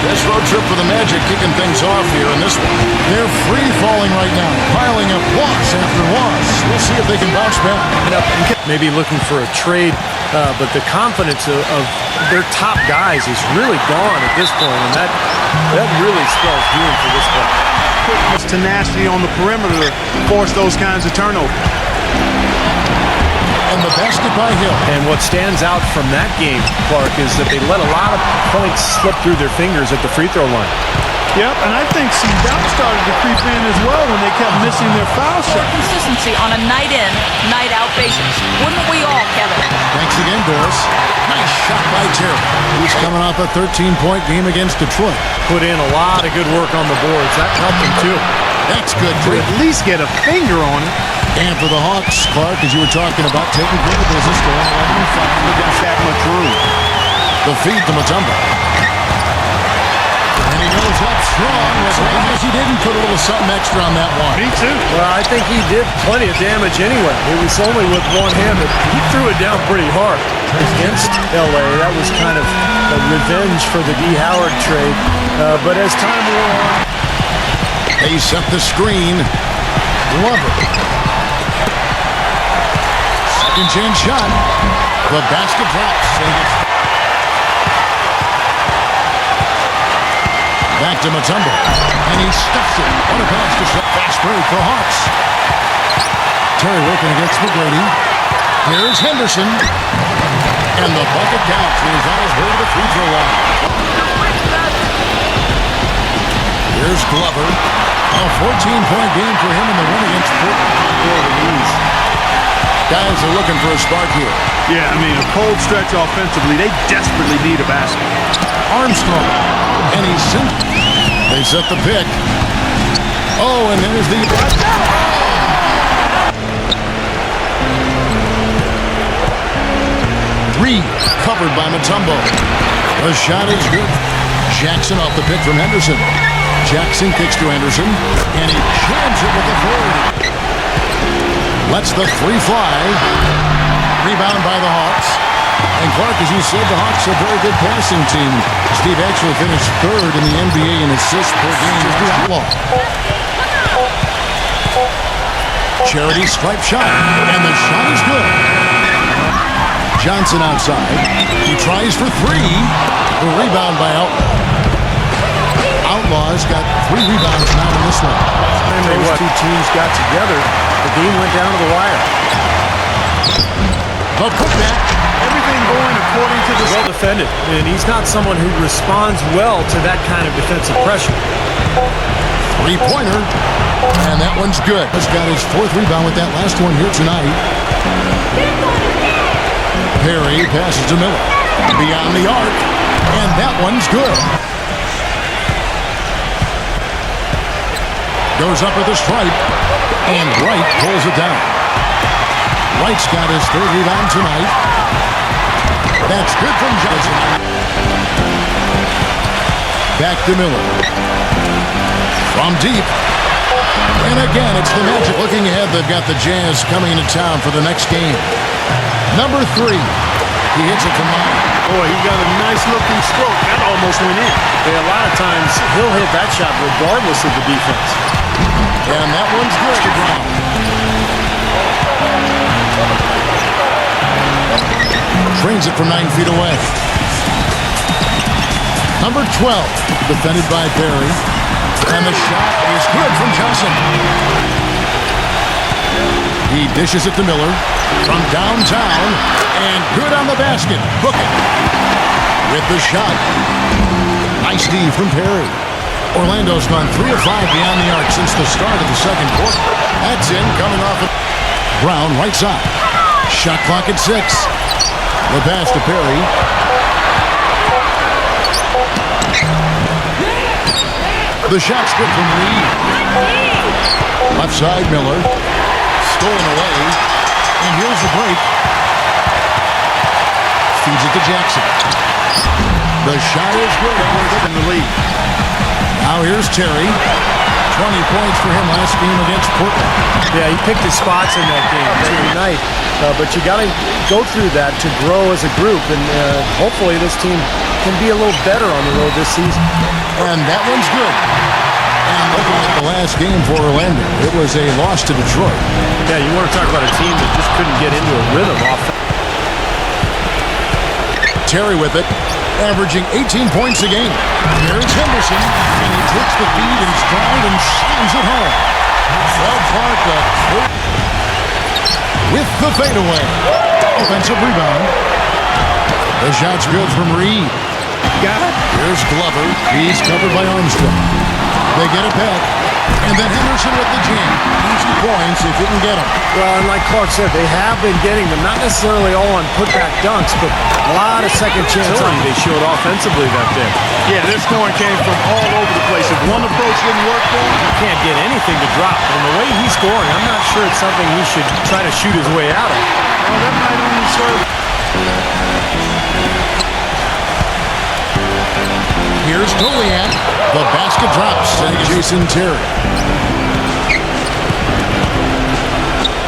This road trip for the Magic kicking things off here in this one. They're free-falling right now, piling up loss after loss. We'll see if they can bounce back. Maybe looking for a trade, but the confidence of their top guys is really gone at this point, and that really spells doom for this one. Putting tenacity on the perimeter to force those kinds of turnovers. And the basket by Hill. And what stands out from that game, Clark, is that they let a lot of points slip through their fingers at the free throw line. Yep, and I think some doubt started to creep in as well when they kept missing their foul shots. Consistency on a night-in, night-out basis. Wouldn't we all, Kevin? Thanks again, Doris. Nice shot by Terry. He's coming off a 13-point game against Detroit. Put in a lot of good work on the boards. That helped him, too. That's good, To too. at least get a finger on it. And for the Hawks, Clark, as you were talking about, taking care of business, going 11-5. They got that much room. The feed to Mutombo. And he goes up strong. I guess he didn't put a little something extra on that one. Me too. Well, I think he did plenty of damage anyway. It was only with one hand, but he threw it down pretty hard against L.A. That was kind of a revenge for the D. Howard trade. But as time wore on, They set the screen. Glover. Second chance shot. The basket drops. Back to Mutombo. And he stuffs it. What a pass to shot. Fast break for Hawks. Terry working against McGrady. Here's Henderson. And the bucket counts. He's on his way to the free throw line. Here's Glover. A 14-point game for him in the win against Portland. Guys are looking for a spark here. Yeah, I mean, a cold stretch offensively. They desperately need a basket. Armstrong. And he's sent. They set the pick. Oh, and there's the... Reed covered by Mutombo. The shot is good. Jackson off the pick from Henderson. Jackson kicks to Henderson, and he jams it with authority. Lets the three fly. Rebound by the Hawks. And Clark, as you said, the Hawks are a very good passing team. Steve actually finished third in the NBA in assists per game as the outlaw. Charity stripe shot, and the shot is good. Johnson outside. He tries for three. The rebound by Outlaw. Outlaw's got 3 rebounds now in this one. when those two teams got together, the game went down to the wire. The putback. Everything going according to the... Well defended, and he's not someone who responds well to that kind of defensive pressure. Three-pointer, and that one's good. He's got his 4th rebound with that last one here tonight. Perry passes to Miller. Beyond the arc, and that one's good. Goes up with a stripe, and Wright pulls it down. Wright's got his 3rd rebound tonight. That's good from Johnson. Back to Miller. From deep. And again, it's the Magic. Looking ahead, they've got the Jazz coming into town for the next game. Number 3. He hits it from 9. Boy, he got a nice-looking stroke. That almost went in. A lot of times, he'll hit that shot regardless of the defense. And that one's good to Brown. Trains it from 9 feet away. Number 12, defended by Perry. And the shot is good from Johnson. He dishes it to Miller from downtown. And good on the basket. Book it. With the shot. Nice D from Perry. Orlando's gone 3 of 5 beyond the arc since the start of the second quarter. That's in, coming off of Brown, right side. Shot clock at 6. The pass to Perry. The shot's good from Reed. Left side, Miller. Stolen away. And here's the break. Feeds it to Jackson. The shot is good. In the lead. Now here's Terry. 20 points for him last game against Portland. Yeah, he picked his spots in that game every night. But you got to go through that to grow as a group, and hopefully this team can be a little better on the road this season. And that one's good. And looking at the last game for Orlando, it was a loss to Detroit. Yeah, you want to talk about a team that just couldn't get into a rhythm off. Terry with it, averaging 18 points a game. Here's Henderson, and he takes the feed in stride and slams it home. Well, Clark with the fadeaway. Offensive rebound. The shot's good from Reed. Here's Glover. He's covered by Armstrong. They get it back. And then Henderson with the jam. Easy points if you can get them. Well, and like Clark said, they have been getting them. Not necessarily all on putback dunks, but a lot of second chance they showed offensively that day. Yeah, their scoring came from all over the place. If one approach didn't work for him, He can't get anything to drop. And the way he's scoring, I'm not sure it's something he should try to shoot his way out of. well, that might only serve. Here's Goliath. The basket drops to Jason Terry.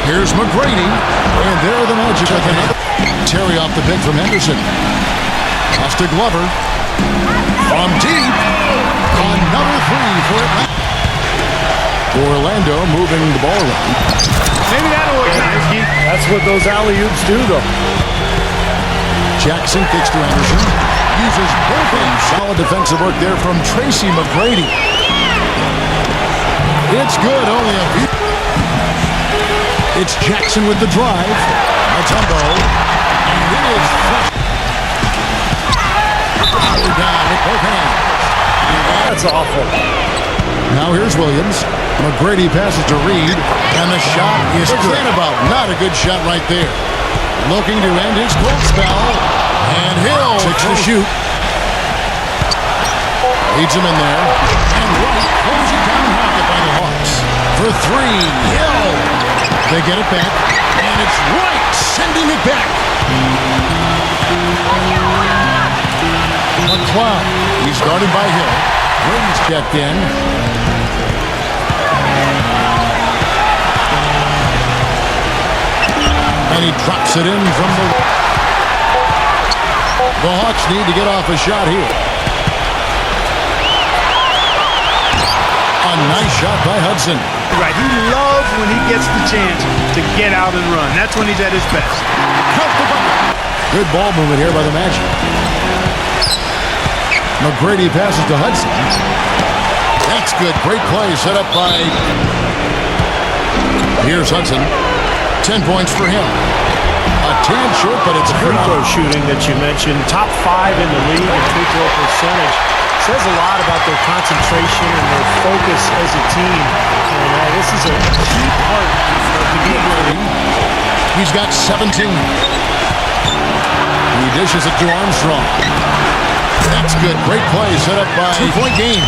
Here's McGrady. And there the Magic with another. Terry off the pick from Henderson. Toss to Glover. From deep. Another three for Atlanta. Orlando moving the ball around. Maybe that'll work. That's what those alley-oops do, though. Jackson kicks to Anderson. Uses both ends. Solid defensive work there from Tracy McGrady. It's good, only a few. It's Jackson with the drive. Mutombo. And it is fresh. Down with both hands. That's awful. Now here's Williams. McGrady passes to Reed. And the shot is good. About not a good shot right there. Looking to end his cold spell. And Hill takes the shoot. Leads him in there. And Wright throws it down pocket by the Hawks. For three, Hill. They get it back. And it's Wright sending it back. McCloud. He's guarded by Hill. Brady's checked in. And he drops it in from the... The Hawks need to get off a shot here. A nice shot by Hudson. Right, he loves when he gets the chance to get out and run. That's when he's at his best. Count the bucket. Good ball movement here by the Magic. McGrady passes to Hudson. That's good. Great play set up by... Here's Hudson. 10 points for him. A tad short, but it's free throw shooting that you mentioned. Top 5 in the league in free throw percentage. Says a lot about their concentration and their focus as a team. And this is a key part of the game. He's got 17. He dishes it to Armstrong. That's good. Great play set up by... 2-point game.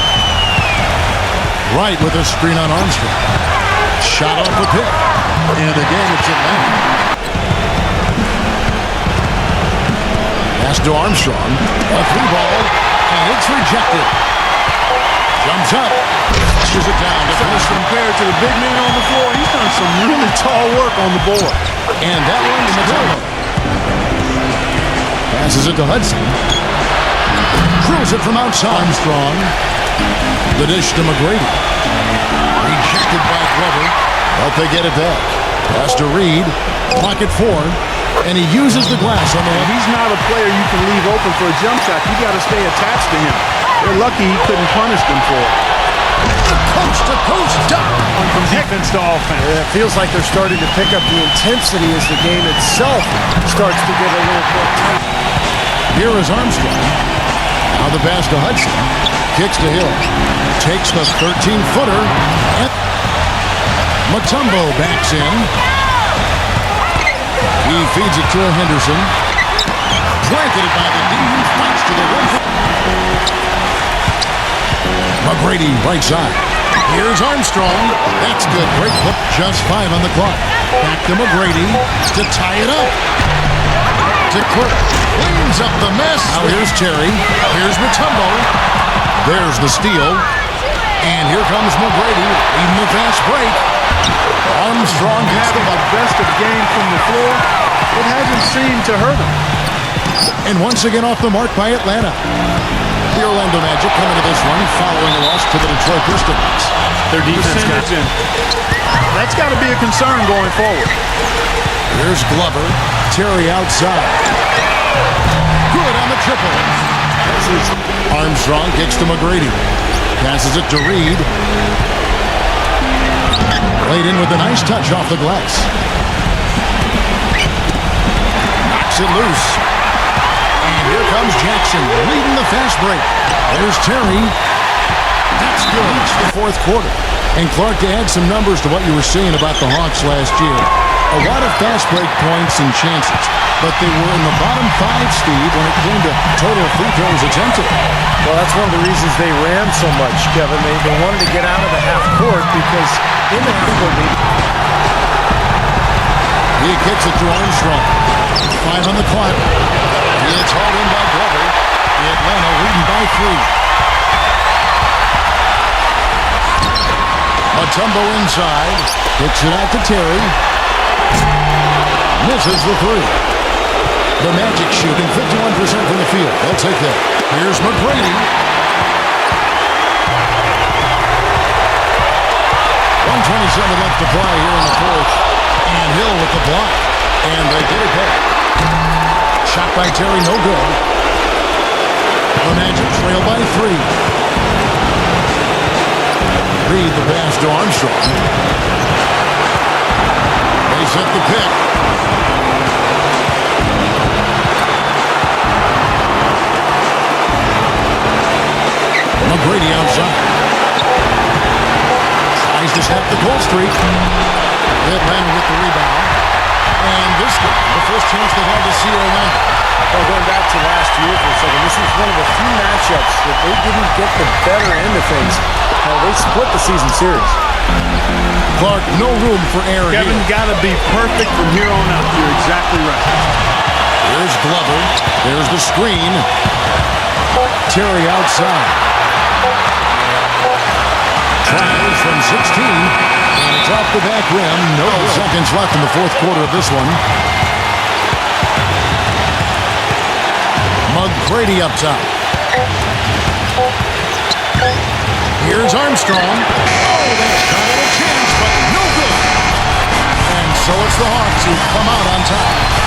Right with a screen on Armstrong. Shot off the pick. And again, it's Atlanta. Pass to Armstrong. A three ball. And it's rejected. Jumps up. Pushes it down to finish. Compared to the big man on the floor, he's done some really tall work on the board. And that one's Mutombo. Passes it to Hudson. Drills it from outside. Armstrong. The dish to McGrady. Rejected by Glover. But they get it back. Pass to Reed. Pocket 4. And he uses the glass on the left. He's not a player you can leave open for a jump shot. You got to stay attached to him. They're lucky he couldn't punish them for it. Coast to coast dunk. From defense to offense. Yeah, it feels like they're starting to pick up the intensity as the game itself starts to get a little more tight. Here is Armstrong. Now the pass to Hudson. Kicks to Hill. Takes the 13-footer. And Mutombo backs in. He feeds it to Henderson. Blanketed by the D. Fights to the rim. McGrady right side. Here's Armstrong. That's good. Great put. Just 5 on the clock. Back to McGrady to tie it up. To Clark. Cleans up the mess. Now here's Terry. Here's Mutombo. There's the steal. And here comes McGrady leading the fast break. Armstrong gets Having the the best of game from the floor, it hasn't seemed to hurt him. and once again off the mark by Atlanta. The Orlando Magic coming to this one following a loss to the Detroit Pistons. Their defense got Percentage in. That's got to be a concern going forward. Here's Glover. Terry outside. Good on the triple. Armstrong kicks to McGrady. Passes it to Reed. Played in with a nice touch off the glass. Knocks it loose. And here comes Jackson leading the fast break. There's Terry. That's good. It's the fourth quarter. And Clark, to add some numbers to what you were saying about the Hawks last year, a lot of fast break points and chances, but they were in the bottom five, Steve, when it came to total free throws attempted. Well, that's one of the reasons they ran so much, Kevin. They wanted to get out of the half court because in the half court, He kicks it to Armstrong. 5 on the clock. It's hauled in by Glover. Atlanta leading by 3. Mutombo inside. Kicks it out to Terry. Misses the three. The Magic shooting 51% from the field. They'll take that. Here's McGrady. 1:27 left to play here in the fourth. And Hill with the block. And they get it back. Shot by Terry, no good. The Magic trail by 3. Reed the pass to Armstrong. They set the pick. McGrady outside. Tries to snap the goal streak. Atlanta with the rebound. And this one, the first chance they've had to see Orlando. well, going back to last year for a second, this was one of the few matchups that they didn't get the better end of things. They split the season series. Clark, no room for error Kevin, here. got to be perfect from here on out. You're exactly right. Here's Glover. There's the screen. Terry outside. Tries from 16. And it's off the back rim. No seconds left in the fourth quarter of this one. McGrady up top. Here's Armstrong. Oh, they shot at a chance, but no good. And so it's the Hawks who come out on top.